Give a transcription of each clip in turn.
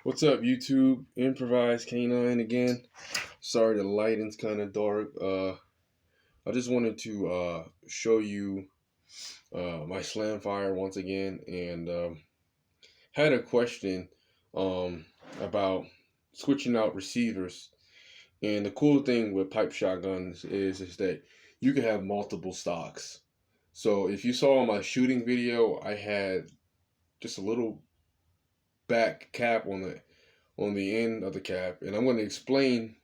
What's up, YouTube? Improvised Canine again. Sorry, the lighting's kind of dark. I just wanted to show you my slam fire once again, and had a question about switching out receivers. And the cool thing with pipe shotguns is that you can have multiple stocks. So if you saw my shooting video, I had just a little back cap on the end of the cap, and I'm going to explain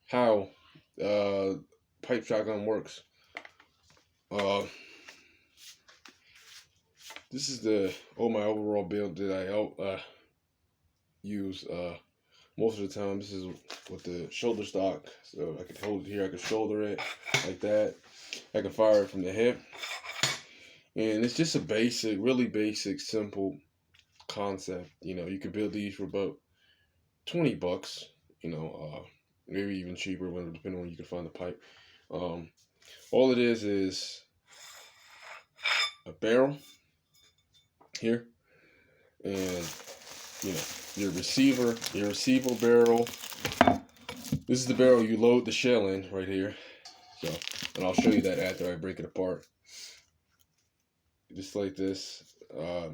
how pipe shotgun works. Uh, this is my overall build that I use most of the time. This is with the shoulder stock, so I can hold it here. I can shoulder it like that. I can fire it from the hip, and it's just a basic, really basic, simple concept. You can build these for about $20. Maybe even cheaper, depending on when you can find the pipe. All it is a barrel here, and your receiver barrel. This is the barrel you load the shell in right here. So, and I'll show you that after I break it apart. Just like this.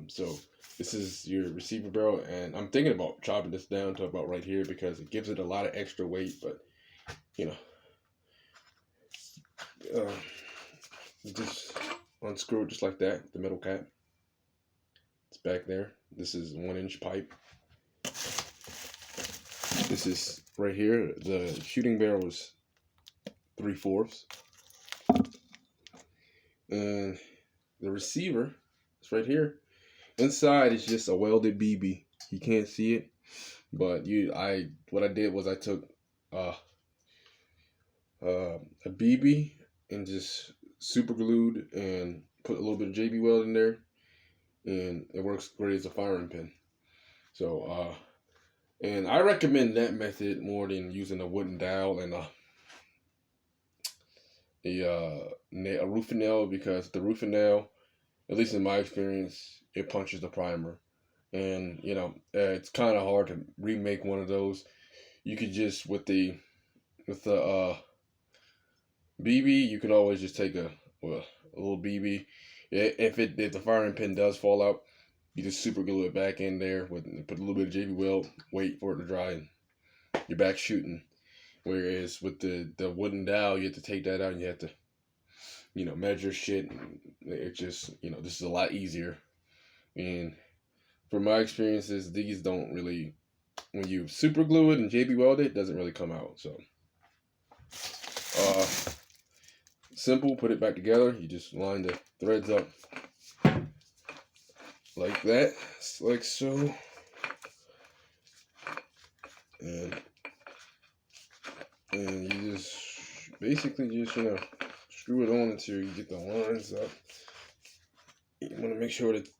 So this is your receiver barrel, and I'm thinking about chopping this down to about right here because it gives it a lot of extra weight, but just unscrew it just like that, the metal cap. It's back there. This is 1-inch pipe. This is right here. The shooting barrel is 3/4. And the receiver is right here. Inside is just a welded BB. You can't see it, but what I did was I took a BB and just super glued and put a little bit of JB Weld in there, and it works great as a firing pin. So and I recommend that method more than using a wooden dowel and a roofing nail, because the roofing nail, at least in my experience, it punches the primer, and it's kind of hard to remake one of those. You could just with the BB, you can always just take a little BB. If the firing pin does fall out, you just super glue it back in there put a little bit of JB Weld, wait for it to dry, and you're back shooting. Whereas with the wooden dowel, you have to take that out and you have to measure shit, and it just this is a lot easier. And from my experiences, these don't really, when you super glue it and JB Weld it, doesn't really come out. So simple, put it back together. You just line the threads up like that, like so, and you just basically just screw it on until you get the lines up. You want to make sure it's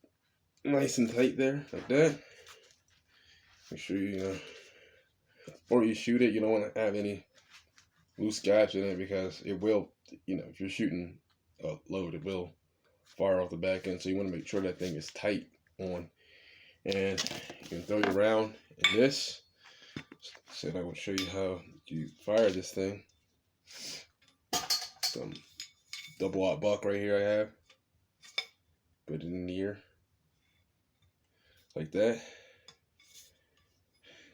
nice and tight there, like that. Make sure before you shoot it, you don't want to have any loose gaps in it, because it will, if you're shooting a load, it will fire off the back end. So you want to make sure that thing is tight on. And you can throw your round in this. Said I would show you how you fire this thing. Some double-aught buck right here I have. Put it in the ear. Like that.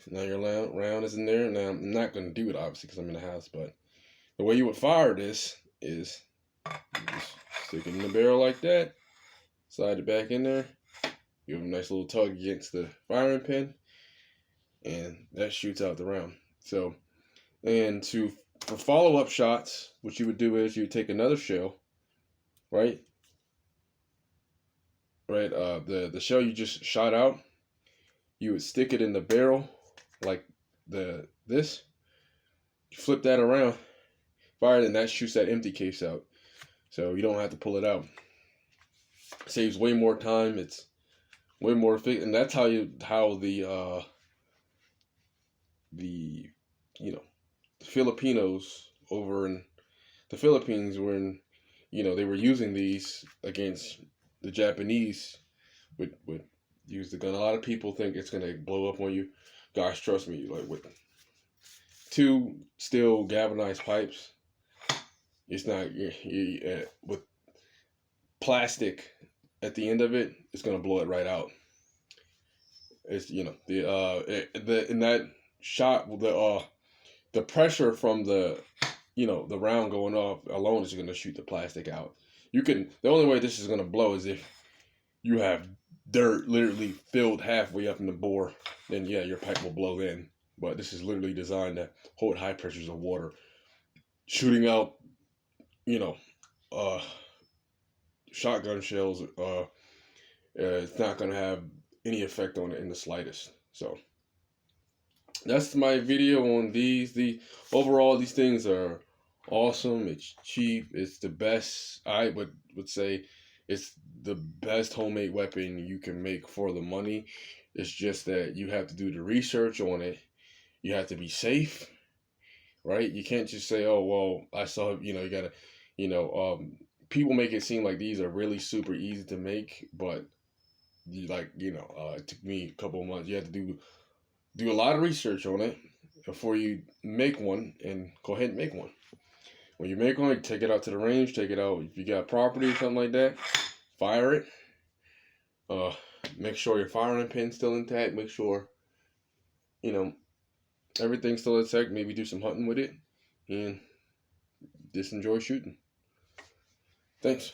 Now your round is in there. Now I'm not going to do it obviously because I'm in the house, but the way you would fire this is you just stick it in the barrel like that, slide it back in there, give it a nice little tug against the firing pin, and that shoots out the round. So, and for follow-up shots, what you would do is you would take another shell, right? The shell you just shot out, you would stick it in the barrel like this. You flip that around, fire it, and that shoots that empty case out. So you don't have to pull it out. It saves way more time. It's way more efficient, and that's how the Filipinos over in the Philippines they were using these against the Japanese with use the gun. A lot of people think it's gonna blow up on you. Guys, trust me. Like with 2 steel galvanized pipes, it's not. With plastic at the end of it, it's gonna blow it right out. It's the in that shot, the pressure from the the round going off alone is gonna shoot the plastic out. The only way this is gonna blow is if you have dirt literally filled halfway up in the bore, then yeah, your pipe will blow then. But this is literally designed to hold high pressures of water. Shooting out, you know, shotgun shells, it's not gonna have any effect on it in the slightest. So that's my video on these. Overall, these things are awesome. It's cheap. It's the best. I would say it's the best homemade weapon you can make for the money. It's just that you have to do the research on it. You have to be safe, right? You can't just say, "Oh, well, I saw." You gotta, people make it seem like these are really super easy to make, but it took me a couple of months. You have to do a lot of research on it before you make one, and go ahead and make one. When you make one, take it out to the range, take it out. If you got property or something like that, fire it. Make sure your firing pin's still intact. Make sure, everything's still intact. Maybe do some hunting with it, and just enjoy shooting. Thanks.